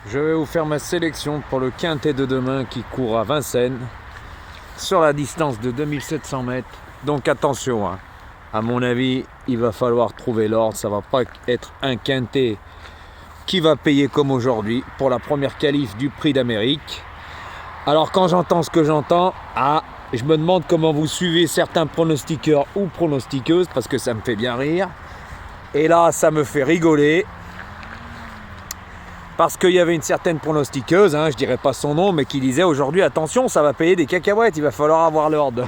Je vais vous faire ma sélection pour le quintet de demain qui court à Vincennes sur la distance de 2700 mètres. Donc attention, hein. À mon avis, il va falloir trouver l'ordre. Ça va pas être un quintet qui va payer comme aujourd'hui pour la première qualif du Prix d'Amérique. Alors quand j'entends ce que j'entends, je me demande comment vous suivez certains pronostiqueurs ou pronostiqueuses parce que ça me fait bien rire. Et là, ça me fait rigoler. Parce qu'il y avait une certaine pronostiqueuse, je dirais pas son nom, mais qui disait aujourd'hui, attention, ça va payer des cacahuètes, il va falloir avoir l'ordre.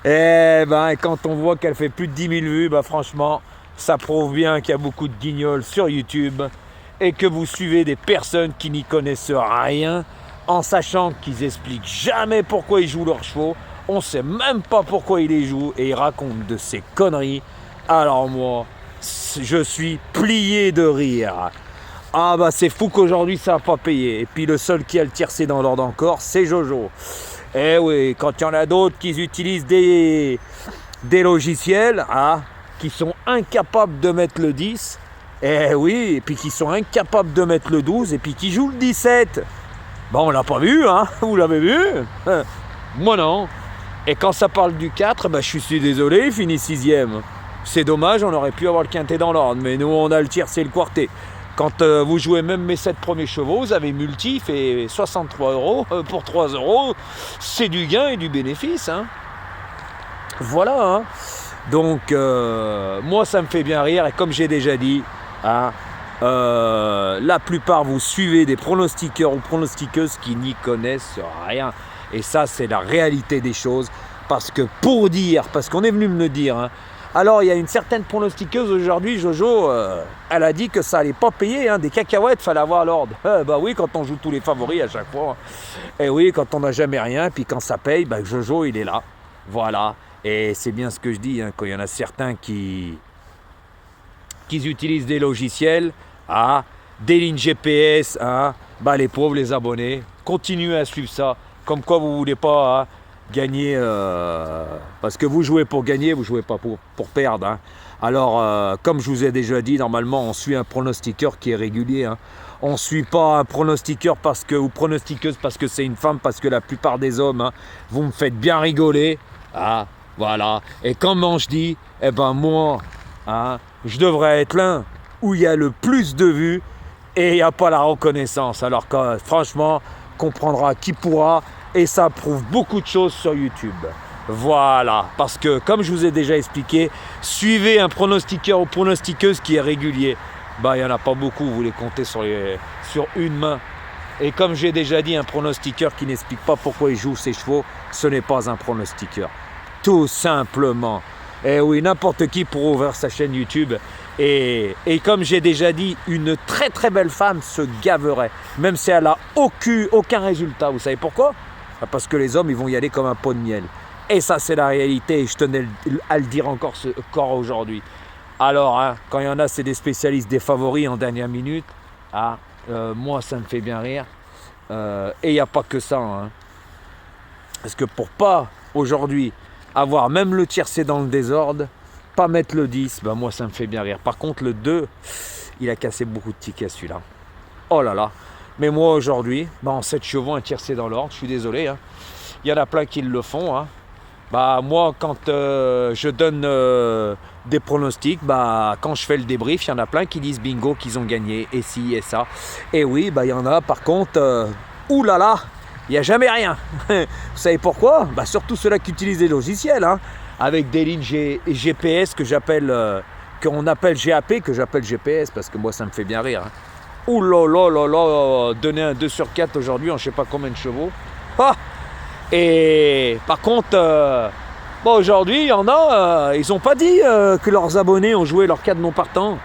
Et quand on voit qu'elle fait plus de 10 000 vues, franchement, ça prouve bien qu'il y a beaucoup de guignols sur YouTube et que vous suivez des personnes qui n'y connaissent rien, en sachant qu'ils expliquent jamais pourquoi ils jouent leurs chevaux, on sait même pas pourquoi ils les jouent et ils racontent de ces conneries. Alors moi, je suis plié de rire. C'est fou qu'aujourd'hui ça n'a pas payé. Et puis le seul qui a le tiercé dans l'ordre encore, c'est Jojo. Eh oui, quand il y en a d'autres qui utilisent des logiciels qui sont incapables de mettre le 10, eh oui, et puis qui sont incapables de mettre le 12, et puis qui jouent le 17. On l'a pas vu, vous l'avez vu? Moi non. Et quand ça parle du 4, je suis désolé, il finit 6ème. C'est dommage, on aurait pu avoir le quintet dans l'ordre, mais nous on a le tiercé et le quartet. Quand vous jouez même mes 7 premiers chevaux, vous avez multi, fait 63 € pour 3 €. C'est du gain et du bénéfice. Voilà. Donc, moi, ça me fait bien rire. Et comme j'ai déjà dit, la plupart, vous suivez des pronostiqueurs ou pronostiqueuses qui n'y connaissent rien. Et ça, c'est la réalité des choses. Parce qu'on est venu me le dire, alors, il y a une certaine pronostiqueuse aujourd'hui, Jojo, elle a dit que ça allait pas payer, des cacahuètes, fallait avoir l'ordre. Oui, quand on joue tous les favoris à chaque fois. Et oui, quand on n'a jamais rien, puis quand ça paye, Jojo, il est là. Voilà. Et c'est bien ce que je dis, quand il y en a certains qui utilisent des logiciels, des lignes GPS, les pauvres, les abonnés, continuez à suivre ça. Comme quoi vous voulez pas... gagner, parce que vous jouez pour gagner, vous jouez pas pour perdre. Alors, comme je vous ai déjà dit, normalement, on suit un pronostiqueur qui est régulier. On ne suit pas un pronostiqueur ou pronostiqueuse parce que c'est une femme, parce que la plupart des hommes, vous me faites bien rigoler. Voilà. Et comment je dis, moi, je devrais être l'un où il y a le plus de vues et il n'y a pas la reconnaissance. Alors que, franchement, comprendra qui pourra. Et ça prouve beaucoup de choses sur YouTube. Voilà, parce que comme je vous ai déjà expliqué, suivez un pronostiqueur ou pronostiqueuse qui est régulier. Il n'y en a pas beaucoup, vous les comptez sur une main. Et comme j'ai déjà dit, un pronostiqueur qui n'explique pas pourquoi il joue ses chevaux, ce n'est pas un pronostiqueur. Tout simplement. Et oui, n'importe qui pourrait ouvrir sa chaîne YouTube. Et comme j'ai déjà dit, une très très belle femme se gaverait, même si elle n'a aucun résultat. Vous savez pourquoi ? Parce que les hommes, ils vont y aller comme un pot de miel. Et ça, c'est la réalité. Et je tenais à le dire encore aujourd'hui. Alors, quand il y en a, c'est des spécialistes, des favoris en dernière minute. Moi, ça me fait bien rire. Et il n'y a pas que ça. Parce que pour pas, aujourd'hui, avoir même le tiercé dans le désordre, pas mettre le 10, moi, ça me fait bien rire. Par contre, le 2, il a cassé beaucoup de tickets, celui-là. Oh là là. Mais moi aujourd'hui, en 7 chevaux, un tiercé dans l'ordre, je suis désolé. Il y en a plein qui le font. Moi, quand je donne des pronostics, quand je fais le débrief, il y en a plein qui disent bingo, qu'ils ont gagné, et ci, et ça. Et oui, il y en a par contre, oulala, il n'y a jamais rien. Vous savez pourquoi ? Surtout ceux-là qui utilisent des logiciels, avec des lignes GPS qu'on appelle GAP, que j'appelle GPS, parce que moi, ça me fait bien rire. Ouh là là là là, donner un 2 sur 4 aujourd'hui en je sais pas combien de chevaux. Et par contre, aujourd'hui, il y en a, ils n'ont pas dit que leurs abonnés ont joué leur 4 non partant.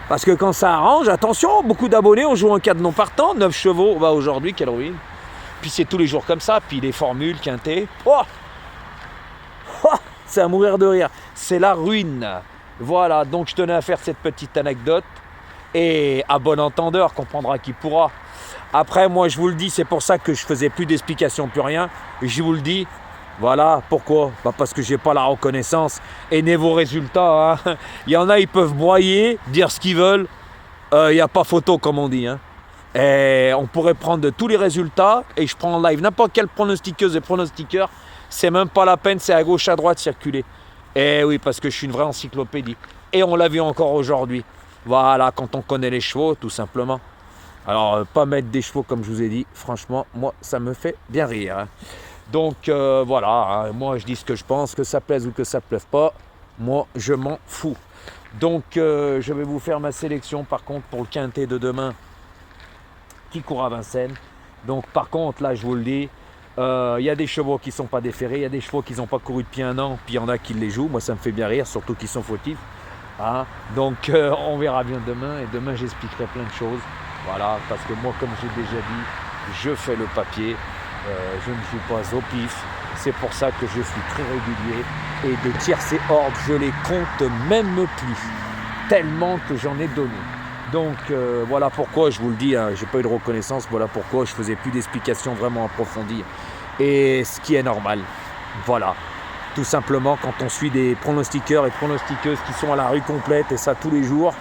Parce que quand ça arrange, attention, beaucoup d'abonnés ont joué en 4 non partant, 9 chevaux, aujourd'hui, quelle ruine. Puis c'est tous les jours comme ça, puis les formules, quintet. C'est à mourir de rire, c'est la ruine. Voilà, donc je tenais à faire cette petite anecdote. Et à bon entendeur, comprendra qui pourra. Après, moi, je vous le dis, c'est pour ça que je faisais plus d'explications, plus rien. Je vous le dis, voilà, pourquoi ? Parce que j'ai pas la reconnaissance. Et vos résultats, il y en a, ils peuvent broyer, dire ce qu'ils veulent. il n'y a pas photo comme on dit. Hein. Et on pourrait prendre tous les résultats et je prends en live n'importe quelle pronostiqueuse et pronostiqueur. C'est même pas la peine, c'est à gauche, à droite circuler. Et oui, parce que je suis une vraie encyclopédie. Et on l'a vu encore aujourd'hui. Voilà, quand on connaît les chevaux, tout simplement. Alors, pas mettre des chevaux comme je vous ai dit, franchement, moi, ça me fait bien rire. Hein. Donc, voilà, hein, moi, je dis ce que je pense, que ça plaise ou que ça plaise pas. Moi, je m'en fous. Donc, je vais vous faire ma sélection, par contre, pour le quintet de demain, qui court à Vincennes. Donc, par contre, là, je vous le dis, y a des chevaux qui ne sont pas déférés, il y a des chevaux qui n'ont pas couru depuis un an, puis il y en a qui les jouent. Moi, ça me fait bien rire, surtout qu'ils sont fautifs. Hein. Donc, on verra bien demain, et demain, j'expliquerai plein de choses. Voilà, parce que moi, comme j'ai déjà dit, je fais le papier, je ne joue pas au pif. C'est pour ça que je suis très régulier. Et de tiercé ordre, je les compte même plus, tellement que j'en ai donné. Donc, voilà pourquoi, je vous le dis, hein, j'ai pas eu de reconnaissance, voilà pourquoi je faisais plus d'explications vraiment approfondies. Et ce qui est normal, voilà. Tout simplement, quand on suit des pronostiqueurs et pronostiqueuses qui sont à la rue complète, et ça tous les jours,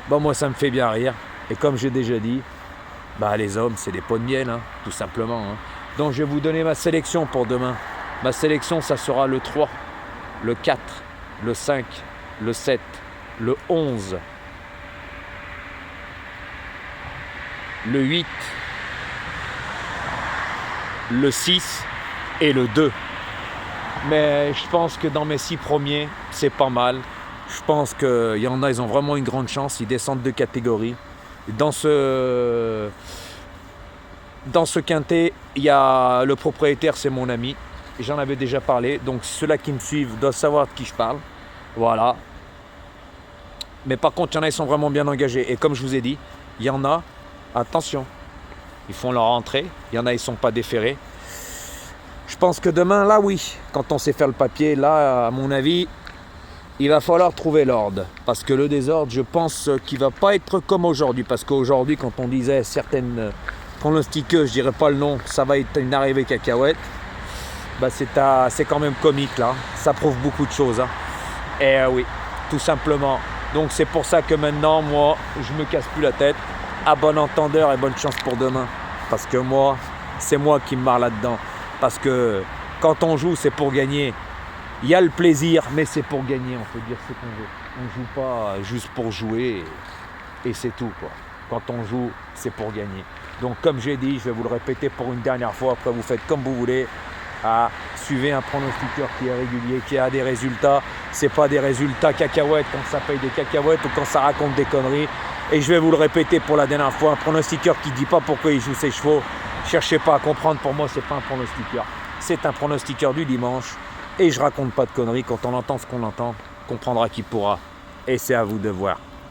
bah moi, ça me fait bien rire. Et comme j'ai déjà dit, bah les hommes, c'est des pots de miel, hein, tout simplement. Hein. Donc je vais vous donner ma sélection pour demain. Ma sélection, ça sera le 3, le 4, le 5, le 7, le 11, le 8, le 6 et le 2. Mais je pense que dans mes 6 premiers, c'est pas mal. Je pense qu'il y en a, ils ont vraiment une grande chance, ils descendent de catégorie. Dans ce quintet, il y a le propriétaire, c'est mon ami. J'en avais déjà parlé, donc ceux-là qui me suivent doivent savoir de qui je parle. Voilà. Mais par contre, il y en a, ils sont vraiment bien engagés. Et comme je vous ai dit, il y en a, attention, ils font leur entrée. Il y en a, ils ne sont pas déférés. Je pense que demain, là, oui, quand on sait faire le papier, là, à mon avis, il va falloir trouver l'ordre, parce que le désordre, je pense qu'il ne va pas être comme aujourd'hui, parce qu'aujourd'hui, quand on disait certaines pronostiqueuses, je dirais pas le nom, ça va être une arrivée cacahuète, bah c'est quand même comique là, ça prouve beaucoup de choses. Hein. Et oui, tout simplement. Donc c'est pour ça que maintenant, moi, je me casse plus la tête, à bon entendeur et bonne chance pour demain, parce que moi, c'est moi qui me marre là-dedans, parce que quand on joue, c'est pour gagner. Il y a le plaisir, mais c'est pour gagner, on peut dire ce qu'on veut. On ne joue pas juste pour jouer et c'est tout, quoi. Quand on joue, c'est pour gagner. Donc comme j'ai dit, je vais vous le répéter pour une dernière fois, après vous faites comme vous voulez. Suivez un pronostiqueur qui est régulier, qui a des résultats. C'est pas des résultats cacahuètes quand ça paye des cacahuètes ou quand ça raconte des conneries. Et je vais vous le répéter pour la dernière fois, un pronostiqueur qui ne dit pas pourquoi il joue ses chevaux. Cherchez pas à comprendre, pour moi c'est pas un pronostiqueur. C'est un pronostiqueur du dimanche. Et je raconte pas de conneries, quand on entend ce qu'on entend, comprendra qui pourra. Et c'est à vous de voir.